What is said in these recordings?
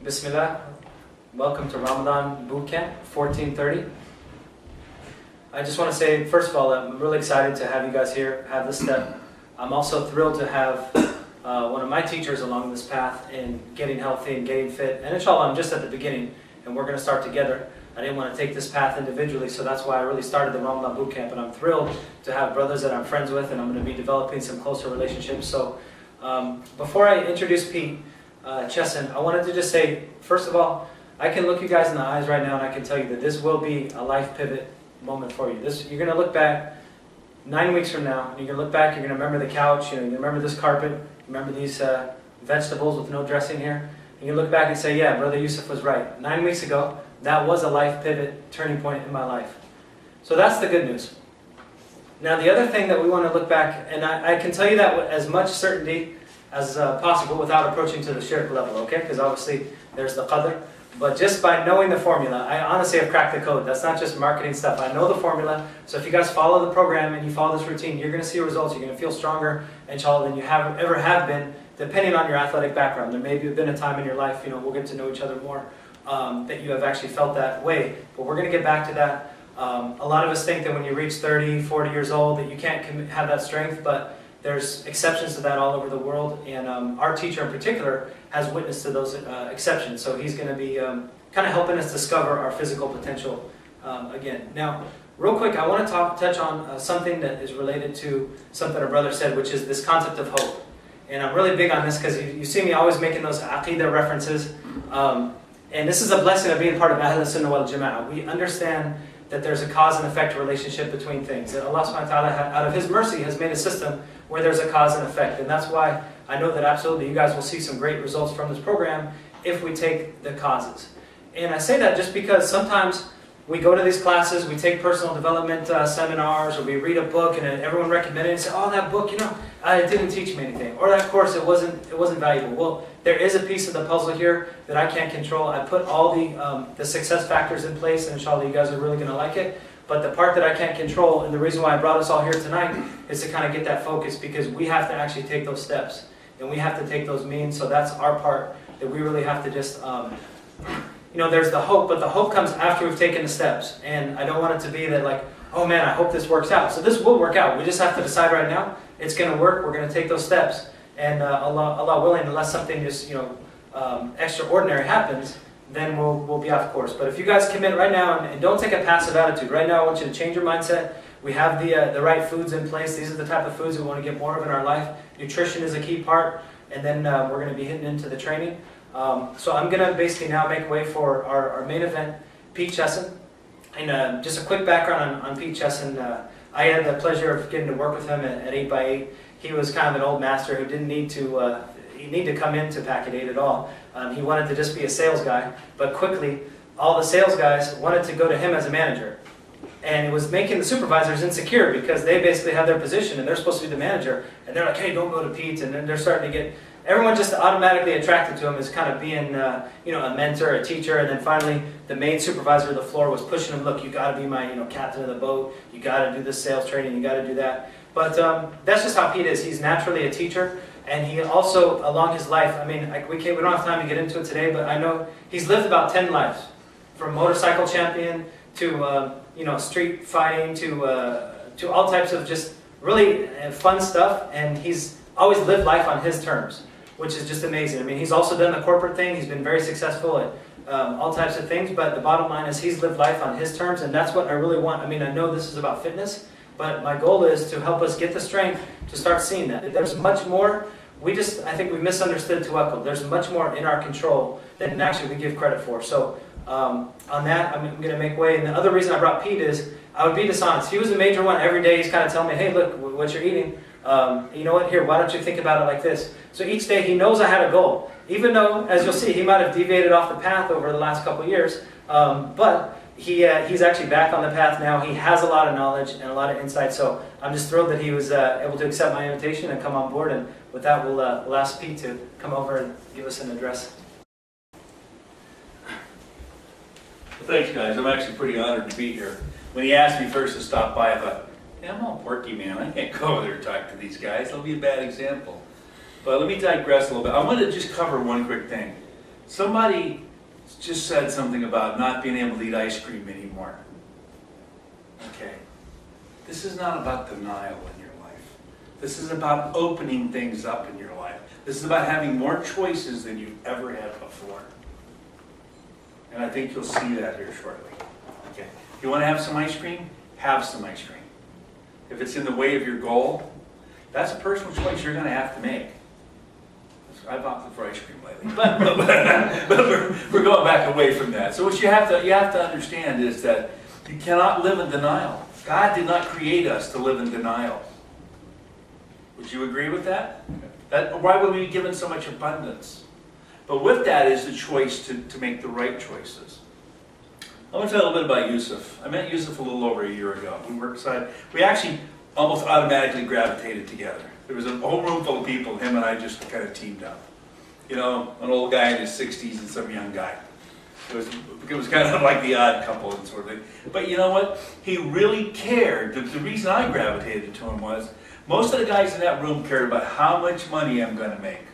Bismillah. Welcome to Ramadan Bootcamp 1430. I just want to say, first of all, I'm really excited to have you guys here, have this step. I'm also thrilled to have one of my teachers along this path in getting healthy and getting fit. And inshallah, I'm just at the beginning, and we're going to start together. I didn't want to take this path individually, so that's why I really started the Ramadan Bootcamp. And I'm thrilled to have brothers that I'm friends with, and I'm going to be developing some closer relationships. So before I introduce Pete Chesson, I wanted to just say, first of all, I can look you guys in the eyes right now and I can tell you that this will be a life pivot moment for you. You're going to look back 9 weeks from now, and you're going to look back, you're going to remember the couch, you're going to remember this carpet, remember these vegetables with no dressing here, and you look back and say, yeah, Brother Yusuf was right. 9 weeks ago, that was a life pivot, turning point in my life. So that's the good news. Now the other thing that we want to look back, and I can tell you that with as much certainty as possible without approaching to the shirk level, okay? Because obviously there's the qadr. But just by knowing the formula, I honestly have cracked the code. That's not just marketing stuff. I know the formula. So if you guys follow the program and you follow this routine, you're going to see results. You're going to feel stronger, inshallah, than you ever have been, depending on your athletic background. There may have been a time in your life, we'll get to know each other more, that you have actually felt that way. But we're going to get back to that. A lot of us think that when you reach 30, 40 years old, that you can't have that strength, but there's exceptions to that all over the world, and our teacher in particular has witnessed to those exceptions. So he's going to be kind of helping us discover our physical potential again. Now, real quick, I want to touch on something that is related to something our brother said, which is this concept of hope. And I'm really big on this because you see me always making those aqidah references. And this is a blessing of being part of Ahl Sunnah wal Jama'ah. We understand that there's a cause and effect relationship between things. That Allah subhanahu wa ta'ala, out of His mercy, has made a system where there's a cause and effect. And that's why I know that absolutely you guys will see some great results from this program if we take the causes. And I say that just because sometimes we go to these classes, we take personal development seminars, or we read a book and everyone recommended it and say, oh, that book, it didn't teach me anything. Or that course, it wasn't valuable. Well, there is a piece of the puzzle here that I can't control. I put all the success factors in place, and inshallah you guys are really going to like it. But the part that I can't control, and the reason why I brought us all here tonight, is to kind of get that focus, because we have to actually take those steps. And we have to take those means, so that's our part that we really have to just, there's the hope, but the hope comes after we've taken the steps. And I don't want it to be that like, oh man, I hope this works out. So this will work out. We just have to decide right now, it's going to work, we're going to take those steps. And Allah willing, unless something just, extraordinary happens, then we'll be off course. But if you guys commit right now, and don't take a passive attitude, right now I want you to change your mindset. We have the right foods in place. These are the type of foods we want to get more of in our life. Nutrition is a key part, and then we're going to be hitting into the training. So I'm going to basically now make way for our main event, Pete Chesson. And just a quick background on Pete Chesson. I had the pleasure of getting to work with him at 8x8. He was kind of an old master who didn't need to come into Packet 8 at all. He wanted to just be a sales guy, but quickly all the sales guys wanted to go to him as a manager. And it was making the supervisors insecure, because they basically have their position and they're supposed to be the manager. And they're like, hey, don't go to Pete. And then they're starting to get, everyone just automatically attracted to him as kind of being a mentor, a teacher. And then finally the main supervisor of the floor was pushing him, look, you got to be my captain of the boat. You got to do this sales training. You got to do that. But that's just how Pete is. He's naturally a teacher. And he also, along his life, we don't have time to get into it today, but I know he's lived about 10 lives. From motorcycle champion to street fighting to all types of just really fun stuff. And he's always lived life on his terms, which is just amazing. He's also done the corporate thing. He's been very successful at all types of things. But the bottom line is he's lived life on his terms, and that's what I really want. I know this is about fitness, but my goal is to help us get the strength to start seeing that. There's much more. I think we misunderstood tawakkul. There's much more in our control than actually we give credit for. So on that, I'm going to make way. And the other reason I brought Pete is I would be dishonest. He was a major one. Every day he's kind of telling me, hey, look, what you're eating. You know what? Here, why don't you think about it like this? So each day he knows I had a goal. Even though, as you'll see, he might have deviated off the path over the last couple of years. But he's actually back on the path now. He has a lot of knowledge and a lot of insight. So I'm just thrilled that he was able to accept my invitation and come on board. And with that, we'll ask Pete to come over and give us an address. Well, thanks, guys. I'm actually pretty honored to be here. When he asked me first to stop by, I thought, yeah, I'm all quirky, man. I can't go over there and talk to these guys. That'll be a bad example. But let me digress a little bit. I want to just cover one quick thing. Somebody just said something about not being able to eat ice cream anymore. Okay. This is not about denial in your life. This is about opening things up in your life. This is about having more choices than you've ever had before. And I think you'll see that here shortly. Okay. You want to have some ice cream? Have some ice cream. If it's in the way of your goal, that's a personal choice you're going to have to make. I've opted for ice cream lately, but we're going back away from that. So what you have to understand is that you cannot live in denial. God did not create us to live in denial. Would you agree with that? Why would we be given so much abundance? But with that is the choice to make the right choices. I want to tell you a little bit about Yusuf. I met Yusuf a little over a year ago. We actually almost automatically gravitated together. There was a whole room full of people, him and I just kind of teamed up. You know, an old guy in his 60s and some young guy. It was kind of like the odd couple and sort of thing. But you know what? He really cared. The reason I gravitated to him was, most of the guys in that room cared about how much money I'm going to make.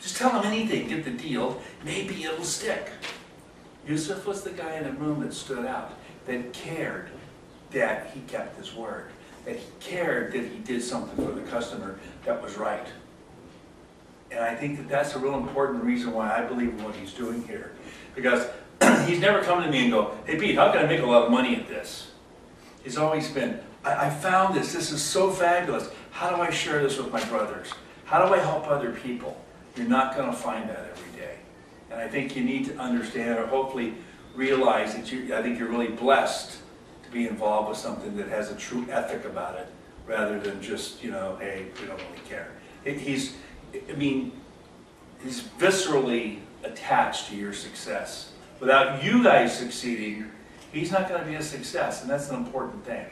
Just tell them anything, get the deal, maybe it'll stick. Yusuf was the guy in the room that stood out, that cared that he kept his word, that he cared that he did something for the customer that was right. And I think that that's a real important reason why I believe in what he's doing here. Because he's never come to me and go, hey Pete, how can I make a lot of money at this? He's always been, I found this is so fabulous. How do I share this with my brothers? How do I help other people? You're not going to find that every day. And I think you need to understand or hopefully realize that I think you're really blessed to be involved with something that has a true ethic about it rather than just, you know, hey, we don't really care. He's viscerally attached to your success. Without you guys succeeding, he's not going to be a success, and that's an important thing.